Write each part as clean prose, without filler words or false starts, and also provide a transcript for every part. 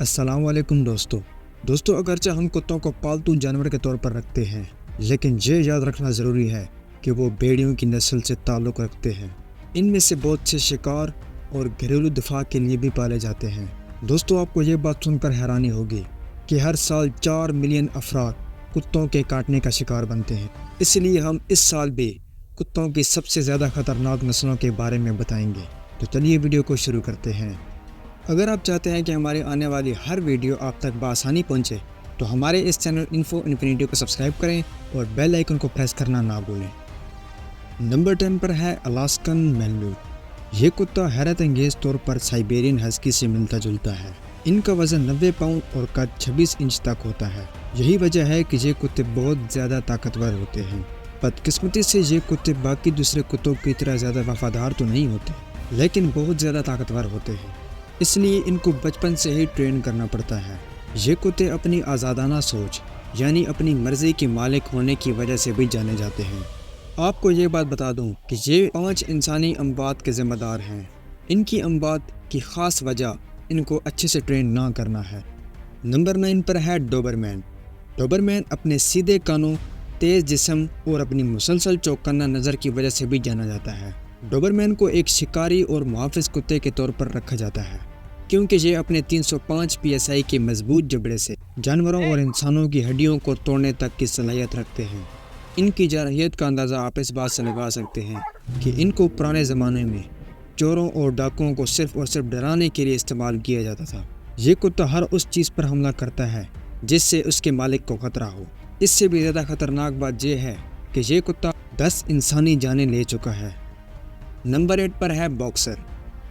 अस्सलाम वालेकुम दोस्तों अगरचे हम कुत्तों को पालतू जानवर के तौर पर रखते हैं, लेकिन ये याद रखना ज़रूरी है कि वो भेड़ियों की नस्ल से ताल्लुक़ रखते हैं। इनमें से बहुत से शिकार और घरेलू दिफा के लिए भी पाले जाते हैं। दोस्तों, आपको ये बात सुनकर हैरानी होगी कि हर साल 4 मिलियन अफराद कुत्तों के काटने का शिकार बनते हैं। इसलिए हम इस साल भी कुत्तों की सबसे ज़्यादा ख़तरनाक नस्लों के बारे में बताएंगे। तो चलिए वीडियो को शुरू करते हैं। अगर आप चाहते हैं कि हमारी आने वाली हर वीडियो आप तक बआसानी पहुंचे, तो हमारे इस चैनल इन्फो इन्फिनिटी को सब्सक्राइब करें और बेल आइकन को प्रेस करना ना भूलें। नंबर 10 पर है अलास्कन मैल्यूट। ये कुत्ता हैरत अंगेज़ तौर पर साइबेरियन हस्की से मिलता जुलता है। इनका वज़न 90 पाउंड और कद 26 इंच तक होता है। यही वजह है कि ये कुत्ते बहुत ज़्यादा ताकतवर होते हैं। बदकिस्मती से ये कुत्ते बाकी दूसरे कुत्तों की तरह ज़्यादा वफादार तो नहीं होते, लेकिन बहुत ज़्यादा ताकतवर होते हैं। इसलिए इनको बचपन से ही ट्रेन करना पड़ता है। ये कुत्ते अपनी आज़ादाना सोच यानी अपनी मर्ज़ी के मालिक होने की वजह से भी जाने जाते हैं। आपको ये बात बता दूं कि ये 5 इंसानी अमवात के ज़िम्मेदार हैं। इनकी अमवात की ख़ास वजह इनको अच्छे से ट्रेन ना करना है। नंबर 9 पर है डोबरमैन। डोबरमैन अपने सीधे कानों, तेज़ जिस्म और अपनी मुसलसल चौकन्ना नज़र की वजह से भी जाना जाता है। डोबरमैन को एक शिकारी और मुहाफ़िज़ कुत्ते के तौर पर रखा जाता है, क्योंकि ये अपने 305 PSI के मजबूत जबड़े से जानवरों और इंसानों की हड्डियों को तोड़ने तक की सलाहियत रखते हैं। इनकी जारहियत का अंदाज़ा आप इस बात से लगा सकते हैं कि इनको पुराने ज़माने में चोरों और डाकुओं को सिर्फ़ और सिर्फ डराने के लिए इस्तेमाल किया जाता था। ये कुत्ता हर उस चीज़ पर हमला करता है जिससे उसके मालिक को ख़तरा हो। इससे भी ज़्यादा ख़तरनाक बात यह है कि ये कुत्ता 10 इंसानी जानें ले चुका है। नंबर 8 पर है बॉक्सर।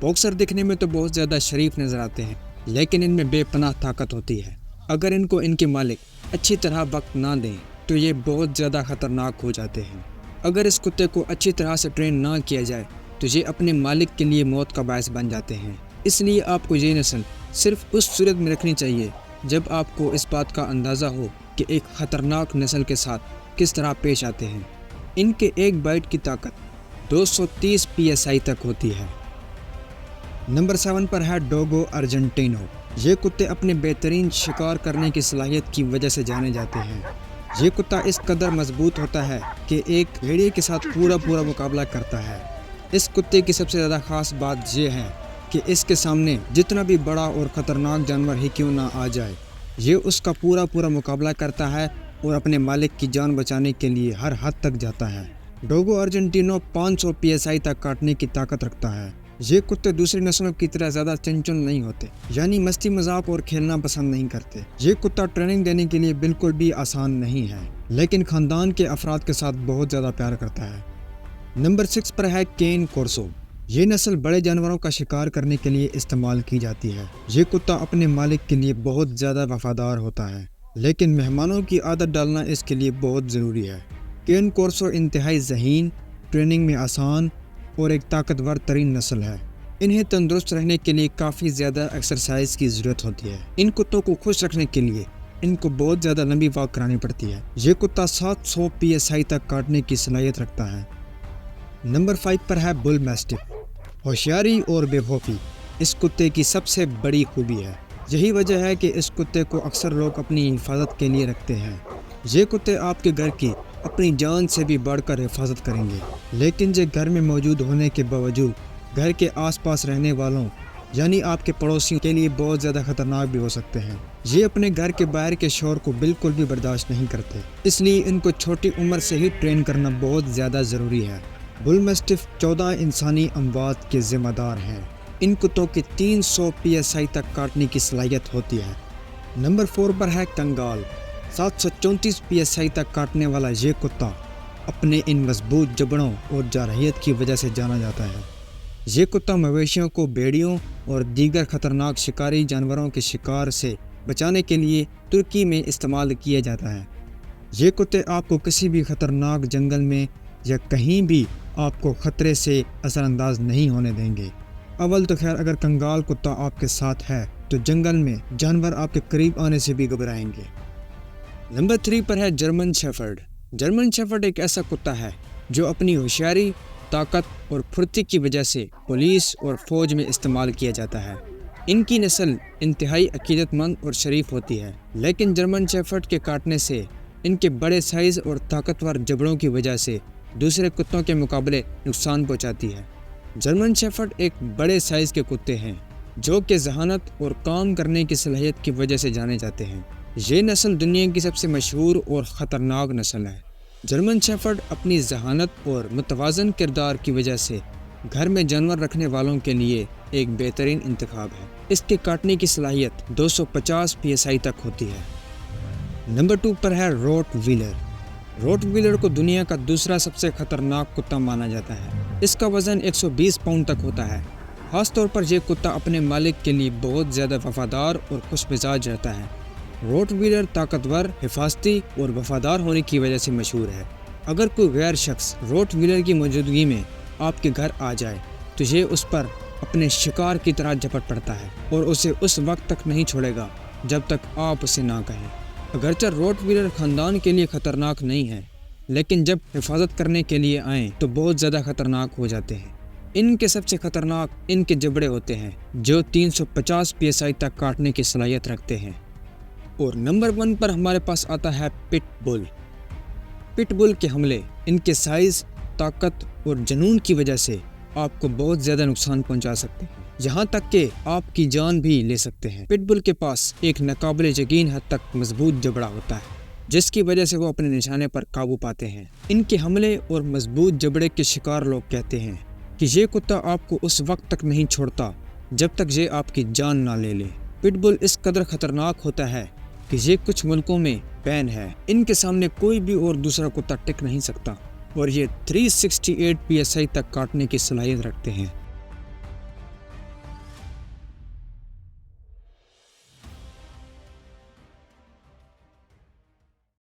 बॉक्सर दिखने में तो बहुत ज़्यादा शरीफ नज़र आते हैं, लेकिन इनमें बेपनाह ताकत होती है। अगर इनको इनके मालिक अच्छी तरह वक्त ना दें तो ये बहुत ज़्यादा ख़तरनाक हो जाते हैं। अगर इस कुत्ते को अच्छी तरह से ट्रेन ना किया जाए तो ये अपने मालिक के लिए मौत का बायस बन जाते हैं। इसलिए आपको ये नस्ल सिर्फ उस सूरत में रखनी चाहिए जब आपको इस बात का अंदाज़ा हो कि एक ख़तरनाक नस्ल के साथ किस तरह पेश आते हैं। इनके एक बाइट की ताकत 230 PSI तक होती है। नंबर 7 पर है डोगो अर्जेंटिनो। ये कुत्ते अपने बेहतरीन शिकार करने की सलाहियत की वजह से जाने जाते हैं। ये कुत्ता इस कदर मजबूत होता है कि एक भेड़िए के साथ पूरा मुकाबला करता है। इस कुत्ते की सबसे ज़्यादा ख़ास बात यह है कि इसके सामने जितना भी बड़ा और ख़तरनाक जानवर ही क्यों ना आ जाए, ये उसका पूरा मुकाबला करता है और अपने मालिक की जान बचाने के लिए हर हद तक जाता है। डोगो अर्जेंटिनो 500 PSI तक काटने की ताकत रखता है। ये कुत्ते दूसरी नस्लों की तरह ज़्यादा चंचल नहीं होते, यानी मस्ती मजाक और खेलना पसंद नहीं करते। ये कुत्ता ट्रेनिंग देने के लिए बिल्कुल भी आसान नहीं है, लेकिन ख़ानदान के अफराद के साथ बहुत ज़्यादा प्यार करता है। नंबर 6 पर है केन कोर्सो। ये नस्ल बड़े जानवरों का शिकार करने के लिए इस्तेमाल की जाती है। ये कुत्ता अपने मालिक के लिए बहुत ज़्यादा वफादार होता है, लेकिन मेहमानों की आदत डालना इसके लिए बहुत ज़रूरी है। केन कोर्सो इंतहाई ज़हीन, ट्रेनिंग में आसान और एक ताकतवर तरीन नस्ल है। इन्हें तंदुरुस्त रहने के लिए काफ़ी ज़्यादा एक्सरसाइज की ज़रूरत होती है। इन कुत्तों को खुश रखने के लिए इनको बहुत ज़्यादा लंबी वॉक करानी पड़ती है। ये कुत्ता 700 PSI तक काटने की सलाहियत रखता है। नंबर 5 पर है बुल मैस्टिफ। होशियारी और बेखौफी इस कुत्ते की सबसे बड़ी खूबी है। यही वजह है कि इस कुत्ते को अक्सर लोग अपनी हिफाजत के लिए रखते हैं। ये कुत्ते आपके घर की अपनी जान से भी बढ़कर हिफाजत करेंगे, लेकिन ये घर में मौजूद होने के बावजूद घर के आसपास रहने वालों यानी आपके पड़ोसियों के लिए बहुत ज़्यादा ख़तरनाक भी हो सकते हैं। ये अपने घर के बाहर के शोर को बिल्कुल भी बर्दाश्त नहीं करते, इसलिए इनको छोटी उम्र से ही ट्रेन करना बहुत ज़्यादा ज़रूरी है। बुल मैस्टिफ 14 इंसानी अमवात के ज़िम्मेदार हैं। इन कुत्तों की 300 PSI तक काटने की सलाहियत होती है। नंबर 4 पर है कंगाल। 734 PSI तक काटने वाला ये कुत्ता अपने इन मजबूत जबड़ों और जारहियत की वजह से जाना जाता है। ये कुत्ता मवेशियों को भेड़ियों और दीगर ख़तरनाक शिकारी जानवरों के शिकार से बचाने के लिए तुर्की में इस्तेमाल किया जाता है। ये कुत्ते आपको किसी भी ख़तरनाक जंगल में या कहीं भी आपको ख़तरे से असरअंदाज नहीं होने देंगे। अव्वल तो खैर, अगर कंगाल कुत्ता आपके साथ है तो जंगल में जानवर आपके करीब आने से भी घबराएंगे। नंबर 3 पर है जर्मन शेफर्ड। जर्मन शेफर्ड एक ऐसा कुत्ता है जो अपनी होशियारी, ताकत और फुर्ती की वजह से पुलिस और फौज में इस्तेमाल किया जाता है। ان کی نسل انتہائی عقیدتمند اور شریف ہوتی ہے، لیکن جرمن شیفرڈ کے کاٹنے سے ان کے بڑے سائز اور طاقتور جبڑوں کی وجہ سے دوسرے کتوں کے مقابلے نقصان پہنچاتی ہے۔ جرمن شیفرڈ ایک بڑے سائز کے کتے ہیں جو کہ ذہانت اور کام کرنے کی صلاحیت کی وجہ سے جانے جاتے ہیں۔ یہ نسل دنیا کی سب سے مشہور اور خطرناک نسل ہے۔ جرمن شیفرڈ اپنی ذہانت اور متوازن کردار کی وجہ سے گھر میں جانور رکھنے والوں کے لیے ایک بہترین انتخاب ہے۔ اس کے کاٹنے کی صلاحیت 250 PSI تک ہوتی ہے۔ نمبر 2 پر ہے روٹ ویلر۔ روٹ ویلر کو دنیا کا دوسرا سب سے خطرناک کتا مانا جاتا ہے۔ اس کا وزن 120 پاؤنڈ تک ہوتا ہے۔ خاص طور پر یہ کتا اپنے مالک کے لیے بہت زیادہ وفادار اور خوش مزاج رہتا ہے۔ روٹ ویلر طاقتور، حفاظتی اور وفادار ہونے کی وجہ سے مشہور ہے۔ اگر کوئی غیر شخص روٹ ویلر کی موجودگی میں آپ کے گھر آ جائے تو یہ اس پر اپنے شکار کی طرح جھپٹ پڑتا ہے اور اسے اس وقت تک نہیں چھوڑے گا جب تک آپ اسے نہ کہیں۔ اگرچہ روٹ ویلر خاندان کے لیے خطرناک نہیں ہے، لیکن جب حفاظت کرنے کے لیے آئیں تو بہت زیادہ خطرناک ہو جاتے ہیں۔ ان کے سب سے خطرناک ان کے جبڑے ہوتے ہیں جو 350 PSI تک کاٹنے کی صلاحیت رکھتے ہیں۔ اور نمبر 1 پر ہمارے پاس آتا ہے پٹ بل۔ پٹ بل کے حملے ان کے سائز، طاقت اور جنون کی وجہ سے آپ کو بہت زیادہ نقصان پہنچا سکتے ہیں، یہاں تک کہ آپ کی جان بھی لے سکتے ہیں۔ پٹ بل کے پاس ایک ناقابل یقین حد تک مضبوط جبڑا ہوتا ہے جس کی وجہ سے وہ اپنے نشانے پر قابو پاتے ہیں۔ ان کے حملے اور مضبوط جبڑے کے شکار لوگ کہتے ہیں کہ یہ کتا آپ کو اس وقت تک نہیں چھوڑتا جب تک یہ آپ کی جان نہ لے لے۔ پٹ بل اس قدر خطرناک ہوتا ہے کہ یہ کچھ ملکوں میں بین ہے۔ ان کے سامنے کوئی بھی اور دوسرا کتا ٹک نہیں سکتا اور یہ 368 PSI تک کاٹنے کی صلاحیت رکھتے ہیں۔